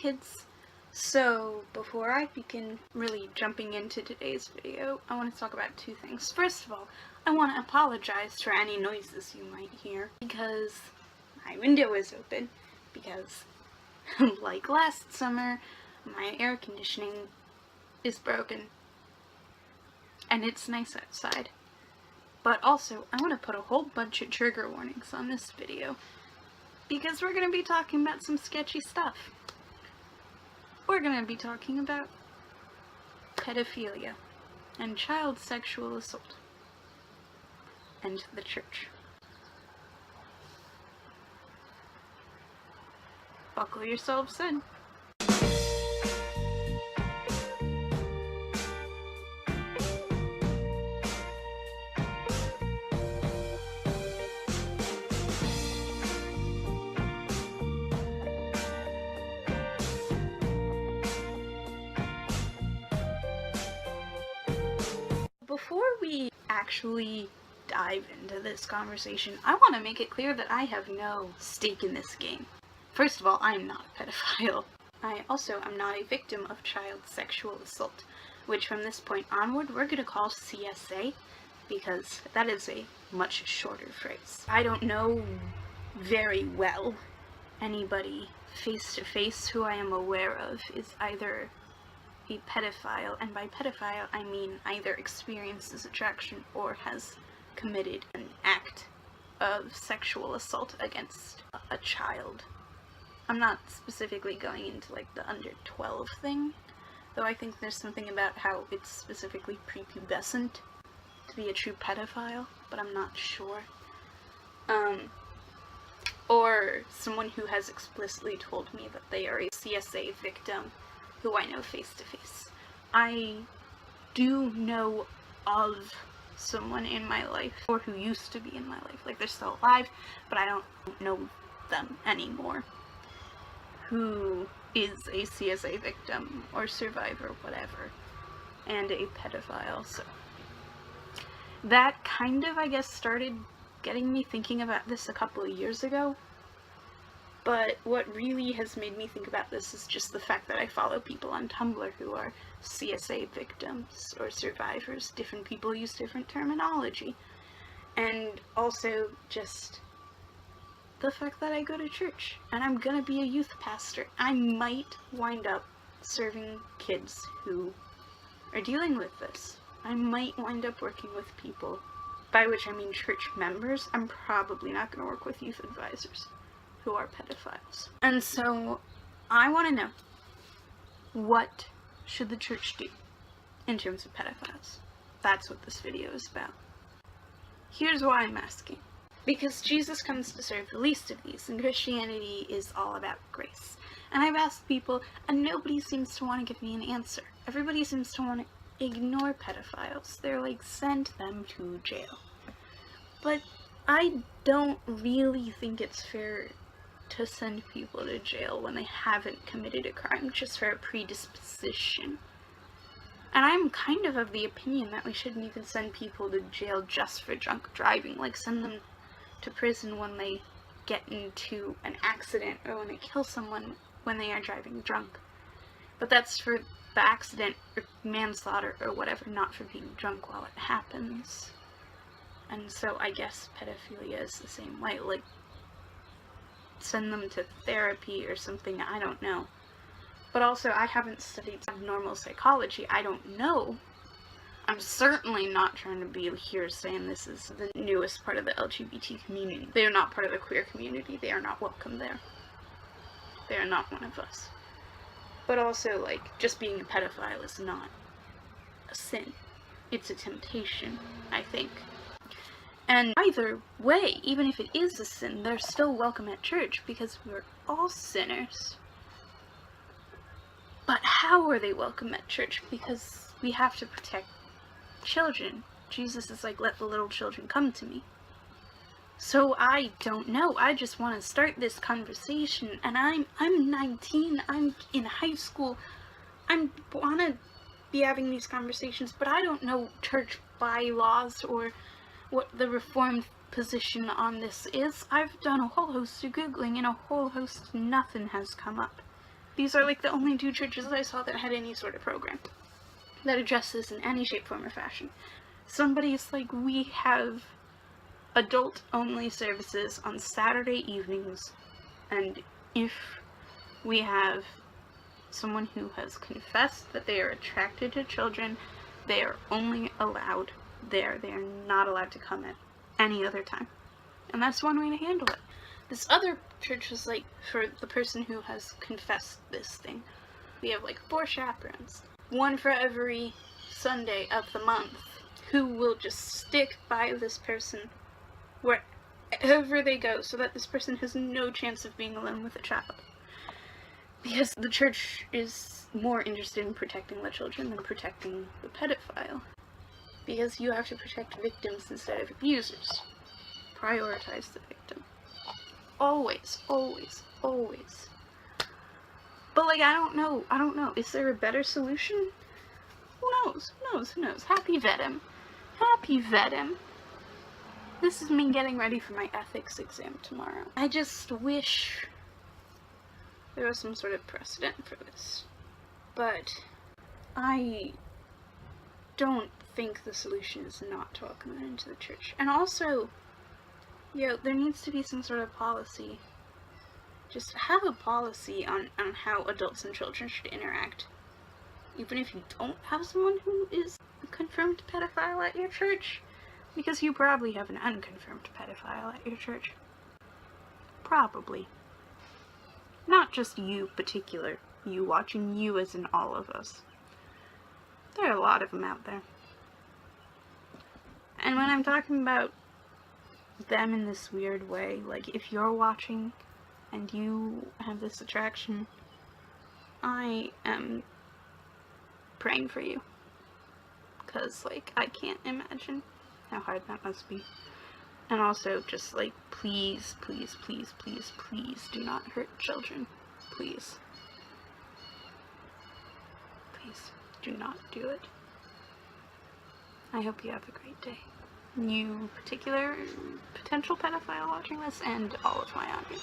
kids. So before I begin really jumping into today's video, I want to talk about two things. First of all, I want to apologize for any noises you might hear because my window is open because like last summer, my air conditioning is broken and it's nice outside. But also, I want to put a whole bunch of trigger warnings on this video because we're going to be talking about some sketchy stuff. We're going to be talking about pedophilia and child sexual assault and the church. Buckle yourselves in. Before we actually dive into this conversation, I want to make it clear that I have no stake in this game. First of all, I am not a pedophile. I also am not a victim of child sexual assault, which from this point onward we're going to call CSA, because that is a much shorter phrase. I don't know very well anybody face-to-face who I am aware of is either a pedophile, and by pedophile I mean either experiences attraction or has committed an act of sexual assault against a child. I'm not specifically going into like the under 12 thing, though I think there's something about how it's specifically prepubescent to be a true pedophile, but I'm not sure. Or someone who has explicitly told me that they are a CSA victim who I know face to face. I do know of someone in my life, or who used to be in my life, like they're still alive, but I don't know them anymore, who is a CSA victim or survivor, whatever, and a pedophile. So that kind of, I guess, started getting me thinking about this a couple of years ago. But what really has made me think about this is just the fact that I follow people on Tumblr who are CSA victims or survivors. Different people use different terminology. And also just the fact that I go to church and I'm gonna be a youth pastor. I might wind up serving kids who are dealing with this. I might wind up working with people, by which I mean church members. I'm probably not gonna work with youth advisors who are pedophiles. And so I want to know, what should the church do in terms of pedophiles? That's what this video is about. Here's why I'm asking. Because Jesus comes to serve the least of these, and Christianity is all about grace. And I've asked people, and nobody seems to want to give me an answer. Everybody seems to want to ignore pedophiles. They're like, send them to jail. But I don't really think it's fair to send people to jail when they haven't committed a crime just for a predisposition. And I'm kind of the opinion that we shouldn't even send people to jail just for drunk driving. Like, send them to prison when they get into an accident or when they kill someone when they are driving drunk. But that's for the accident or manslaughter or whatever, not for being drunk while it happens. And so I guess pedophilia is the same way. Like, send them to therapy or something, I don't know. But also, I haven't studied abnormal psychology, I don't know. I'm certainly not trying to be here saying this is the newest part of the LGBT community. They are not part of the queer community, they are not welcome there. They are not one of us. But also, like, just being a pedophile is not a sin. It's a temptation, I think. And either way, even if it is a sin, they're still welcome at church because we're all sinners. But how are they welcome at church? Because we have to protect children. Jesus is like, let the little children come to me. So I don't know. I just want to start this conversation, and I'm 19. I'm in high school. I want to be having these conversations, but I don't know church bylaws or what the Reformed position on this is. I've done a whole host of Googling and a whole host, nothing has come up. These are like the only 2 churches I saw that had any sort of program that addressed this in any shape, form, or fashion. Somebody's like, we have adult-only services on Saturday evenings, and if we have someone who has confessed that they are attracted to children, they are only allowed there. They are not allowed to come at any other time. And that's one way to handle it. This other church was like, for the person who has confessed this thing, we have like 4 chaperones. 1 for every Sunday of the month, who will just stick by this person wherever they go, so that this person has no chance of being alone with a child. Because the church is more interested in protecting the children than protecting the pedophile. Because you have to protect victims instead of abusers. Prioritize the victim. Always, always, always. But like, I don't know. Is there a better solution? Who knows? Who knows? Happy vet him. This is me getting ready for my ethics exam tomorrow. I just wish there was some sort of precedent for this. But I don't think the solution is not to welcome them into the church. And also, there needs to be some sort of policy. Just have a policy on how adults and children should interact. Even if you don't have someone who is a confirmed pedophile at your church. Because you probably have an unconfirmed pedophile at your church. Probably. Not just you particular. You watching you as in all of us. There are a lot of them out there. And when I'm talking about them in this weird way, like if you're watching and you have this attraction, I am praying for you. Because, like, I can't imagine how hard that must be. And also, just like, please, please, please, please, please do not hurt children. Please. Please, do not do it. I hope you have a great day. You particular potential pedophile watching this, and all of my audience.